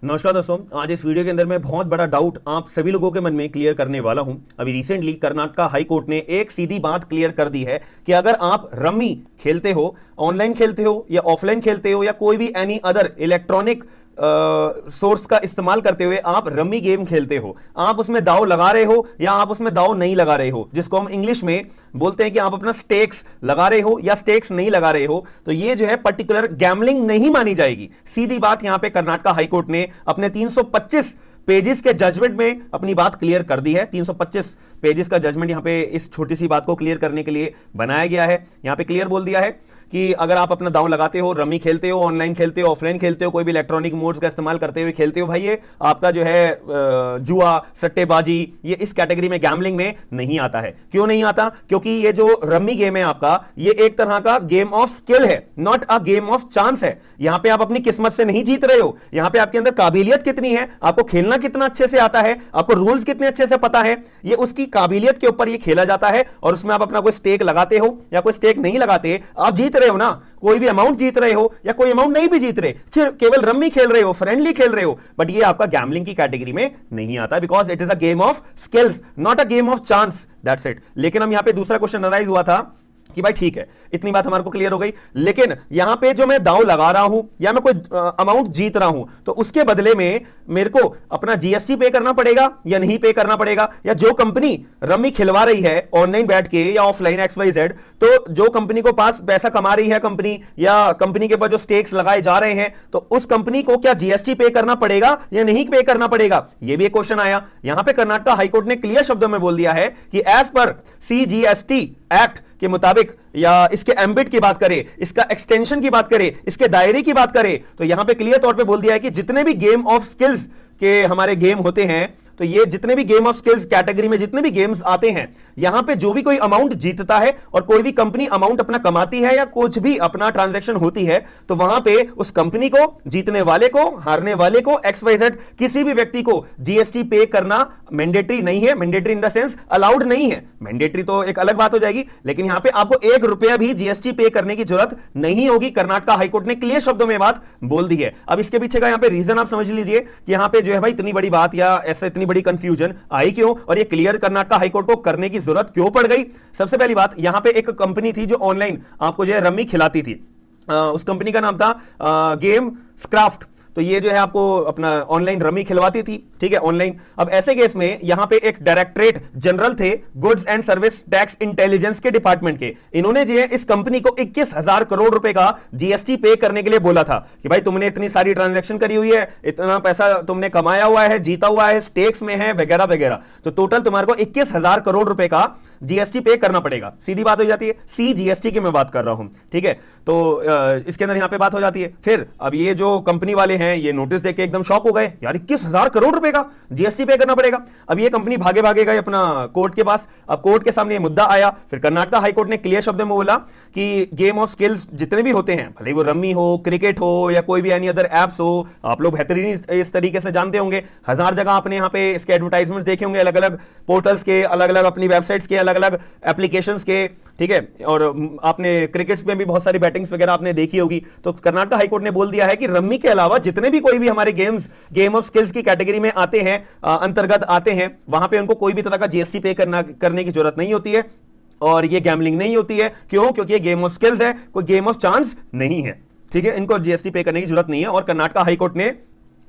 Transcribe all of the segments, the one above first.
नमस्कार दोस्तों, आज इस वीडियो के अंदर मैं बहुत बड़ा डाउट आप सभी लोगों के मन में क्लियर करने वाला हूं। अभी रिसेंटली कर्नाटका हाई कोर्ट ने एक सीधी बात क्लियर कर दी है कि अगर आप रम्मी खेलते हो, ऑनलाइन खेलते हो या ऑफलाइन खेलते हो या कोई भी एनी अदर इलेक्ट्रॉनिक सोर्स का इस्तेमाल करते हुए आप रम्मी गेम खेलते हो, आप उसमें दाव लगा रहे हो या आप उसमें दाव नहीं लगा रहे हो, जिसको हम इंग्लिश में बोलते हैं कि आप अपना स्टेक्स लगा रहे हो या स्टेक्स नहीं लगा रहे हो, तो ये जो है पर्टिकुलर गैम्बलिंग नहीं मानी जाएगी। सीधी बात यहां पे कर्नाटका हाईकोर्ट ने अपने 325 पेजेस के जजमेंट में अपनी बात क्लियर कर दी है। 325 पेजेस का जजमेंट यहां पे इस छोटी सी बात को क्लियर करने के लिए बनाया गया है। यहां पे क्लियर बोल दिया है कि अगर आप अपना दांव लगाते हो, रम्मी खेलते हो, ऑनलाइन खेलते हो, ऑफलाइन खेलते हो, कोई भी इलेक्ट्रॉनिक मोड्स का इस्तेमाल करते हुए खेलते हो, भाई ये आपका जो है जुआ, सट्टेबाजी, ये इस कैटेगरी में गैम्बलिंग में नहीं आता है। क्यों नहीं आता? क्योंकि ये जो रम्मी गेम है आपका, ये एक तरह का गेम ऑफ स्किल है, not a game of chance है। यहां पे आप अपनी किस्मत से नहीं जीत रहे हो, यहां पे आपके अंदर काबिलियत कितनी है, आपको खेलना कितना अच्छे से आता है, आपको रूल्स कितने अच्छे से पता है, ये उसकी काबिलियत के ऊपर ये खेला जाता है। और उसमें आप अपना कोई स्टेक लगाते हो या कोई स्टेक नहीं लगाते, आप जीत रहे हो ना, कोई भी अमाउंट जीत रहे हो या कोई अमाउंट नहीं भी जीत रहे, फिर केवल रम्मी खेल रहे हो, फ्रेंडली खेल रहे हो, बट ये आपका गैम्बलिंग की कैटेगरी में नहीं आता, because it is a game of skills, not a game of chance, that's it. लेकिन हम यहां पे दूसरा क्वेश्चन अराइज हुआ था कि भाई ठीक है, इतनी बात हमारे को क्लियर हो गई, लेकिन यहां पे जो मैं दांव लगा रहा हूं या मैं कोई अमाउंट जीत रहा हूं, तो उसके बदले में मेरे को अपना जीएसटी पे करना पड़ेगा या नहीं पे करना पड़ेगा? या जो कंपनी रम्मी खिलवा रही है ऑनलाइन बैठ के या ऑफलाइन XYZ, तो जो कंपनी को पास पैसा कमा रही है कंपनी, या कंपनी के पास जो स्टेक्स लगाए जा रहे हैं, तो उस कंपनी को क्या जीएसटी पे करना पड़ेगा या नहीं पे करना पड़ेगा? यह भी एक क्वेश्चन आया। यहां पे कर्नाटका हाईकोर्ट ने क्लियर शब्दों में बोल दिया है कि एज पर CGST एक्ट के मुताबिक, या इसके एम्बिट की बात करें, इसका एक्सटेंशन की बात करें, इसके दायरे की बात करें, तो यहां पे क्लियर तौर पे बोल दिया है कि जितने भी गेम ऑफ स्किल्स के हमारे गेम होते हैं, तो ये जितने भी गेम ऑफ स्किल्स कैटेगरी में जितने भी गेम्स आते हैं, यहां पे जो भी कोई अमाउंट जीतता है और कोई भी कंपनी अमाउंट अपना कमाती है या कुछ भी अपना ट्रांजैक्शन होती है, तो वहां पे उस कंपनी को, जीतने वाले को, हारने वाले को, XYZ किसी भी व्यक्ति को जीएसटी पे करना मैंडेटरी नहीं है। Mandatory in the sense allowed नहीं है। मैंडेटरी तो एक अलग बात हो जाएगी, लेकिन यहां पे आपको 1 रुपया भी जीएसटी पे करने की जरूरत नहीं होगी। कर्नाटका हाईकोर्ट ने क्लियर शब्दों में बात बोल दी है। अब इसके पीछे का यहां पे रीजन आप समझ लीजिए कि यहां पे जो है भाई इतनी बड़ी बात या ऐसे इतनी बड़ी कंफ्यूजन आई क्यों, और ये क्लियर कर्नाटका हाईकोर्ट को करने की जरूरत क्यों पड़ गई? सबसे पहली बात, यहां पे एक कंपनी थी जो ऑनलाइन आपको जो है रम्मी खिलाती थी। उस कंपनी का नाम था गेम स्क्राफ्ट। तो ये जो है आपको अपना ऑनलाइन रम्मी खिलवाती थी, ठीक है, ऑनलाइन। अब ऐसे केस में यहां पे एक डायरेक्टरेट जनरल थे, goods and service tax intelligence के डिपार्टमेंट के, इन्होंने जो है इस कंपनी को 21,000 करोड़ रुपए का जीएसटी पे करने के लिए बोला था कि भाई तुमने इतनी सारी ट्रांजैक्शन करी हुई है, इतना पैसा तुमने कमाया हुआ है, जीता हुआ है, स्टेक्स में है, वगैरह वगैरह, तो टोटल तुम्हारे को 21,000 करोड़ रुपए का जीएसटी पे करना पड़ेगा। सीधी बात हो जाती है, CGST की मैं बात कर रहा हूं, ठीक है। तो इसके अंदर यहां पे बात हो जाती है। फिर अब ये जो कंपनी वाले हैं, ये नोटिस देख के एकदम शॉक हो गए, यार 21,000 करोड़ रुपए का जीएसटी पे करना पड़ेगा। अब ये कंपनी भागे भागे गए अपना कोर्ट के पास। अब कोर्ट के सामने ये मुद्दा आया, फिर कर्नाटका हाईकोर्ट ने क्लियर शब्दों में बोला कि गेम ऑफ स्किल्स जितने भी होते हैं, भले वो रम्मी हो, क्रिकेट हो या कोई भी एनी अदर एप्स हो, आप लोग बेहतरीन इस तरीके से जानते होंगे, हजार जगह आपने यहाँ पे इसके एडवर्टाइजमेंट्स देखे होंगे, अलग अलग पोर्टल्स के, अलग अलग अपनी वेबसाइट्स के, अलग अलग एप्लीकेशंस के, ठीक है। और आपने क्रिकेट्स में भी बहुत सारी बैटिंग्स वगैरह आपने देखी होगी। तो कर्नाटका हाईकोर्ट ने बोल दिया है कि रम्मी के अलावा जितने भी कोई भी हमारे गेम्स गेम ऑफ स्किल्स की कैटेगरी में आते हैं, अंतर्गत आते हैं, वहां पे उनको कोई भी तरह का जीएसटी पे करने की जरूरत नहीं होती है, और ये गैम्बलिंग नहीं होती है। क्यों? क्योंकि ये गेम ऑफ स्किल्स है, कोई गेम ऑफ चांस नहीं है, ठीक है। इनको जीएसटी पे करने की जरूरत नहीं है। और कर्नाटका हाईकोर्ट ने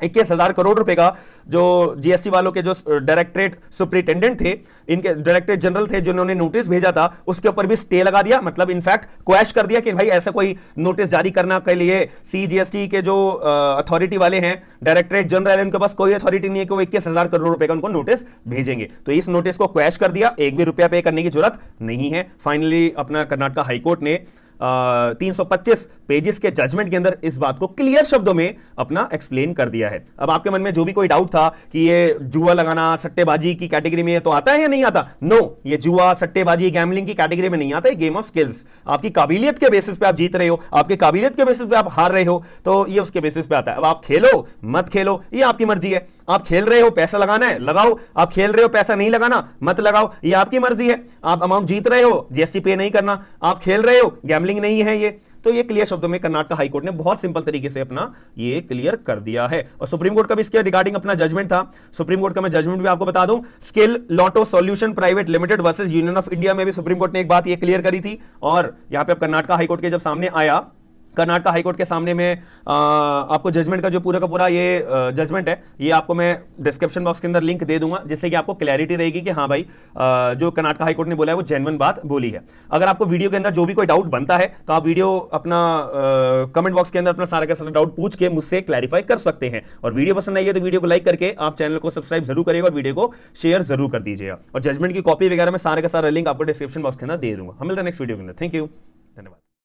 21,000 करोड़ रुपए का जो जीएसटी वालों के जो डायरेक्टरेट सुपरिटेंडेंट थे, इनके डायरेक्टरेट जनरल थे जिन्होंने नोटिस भेजा था, उसके ऊपर भी स्टे लगा दिया, मतलब इनफैक्ट क्वैश कर दिया कि भाई ऐसा कोई नोटिस जारी करना के लिए CGST के जो अथॉरिटी वाले हैं, डायरेक्टरेट जनरल, उनके पास कोई अथॉरिटी नहीं है कि वो 21,000 करोड़ रुपए का उनको नोटिस भेजेंगे। तो इस नोटिस को क्वैश कर दिया, 1 भी रुपया पे करने की जरूरत नहीं है। फाइनली अपना कर्नाटका हाईकोर्ट ने 325 पेजेस के जजमेंट के अंदर इस बात को क्लियर शब्दों में अपना एक्सप्लेन कर दिया है। अब आपके मन में जो भी कोई डाउट था कि ये जुआ लगाना, सट्टेबाजी की कैटेगरी में तो आता है या नहीं आता, नो, ये जुआ, सट्टेबाजी, गैम्बलिंग की कैटेगरी में नहीं आता है। गेम ऑफ स्किल्स, आपकी काबिलियत के बेसिस पे आप जीत रहे हो, आपकी काबिलियत के बेसिस पे आप हार रहे हो, तो ये उसके बेसिस पे आता है। अब आप खेलो मत खेलो, ये आपकी मर्जी है। आप खेल रहे हो, पैसा लगाना है लगाओ, आप खेल रहे हो, पैसा नहीं लगाना मत लगाओ, ये आपकी मर्जी है। आप अमाउंट जीत रहे हो, जीएसटी पे नहीं करना, आप खेल रहे हो, गैम्बलिंग नहीं है ये, तो ये क्लियर शब्दों में कर्नाटक हाई कोर्ट ने बहुत सिंपल तरीके से अपना ये क्लियर कर दिया है। और सुप्रीम कोर्ट का भी इसके रिगार्डिंग अपना जजमेंट था। सुप्रीम कोर्ट का मैं जजमेंट भी आपको बता दूं, skill Lato solution private limited versus union of India में भी सुप्रीम कोर्ट ने एक बात ये क्लियर करी थी। और यहां पे अब कर्नाटक हाई कोर्ट के जब सामने आया, कर्नाटक हाई कोर्ट के सामने में आपको जजमेंट का जो पूरा का पूरा ये जजमेंट है, ये आपको मैं डिस्क्रिप्शन बॉक्स के अंदर लिंक दे दूंगा, जिससे कि आपको क्लैरिटी रहेगी कि हाँ भाई जो कर्नाटक हाई कोर्ट ने बोला है वो जेन्युइन बात बोली है। अगर आपको वीडियो के अंदर जो भी कोई डाउट बनता है तो आप वीडियो अपना कमेंट बॉक्स के अंदर अपना सारा का सारा डाउट पूछ के मुझसे क्लैरिफाई कर सकते हैं। और वीडियो पसंद आई है तो वीडियो को लाइक करके आप चैनल को सब्सक्राइब जरूर करिएगा और वीडियो को शेयर जरूर कर दीजिएगा। और जजमेंट की कॉपी वगैरह में सारे का सारा लिंक आपको डिस्क्रिप्शन बॉक्स के अंदर दे दूंगा। हम मिलते हैं नेक्स्ट वीडियो के अंदर। थैंक यू, धन्यवाद।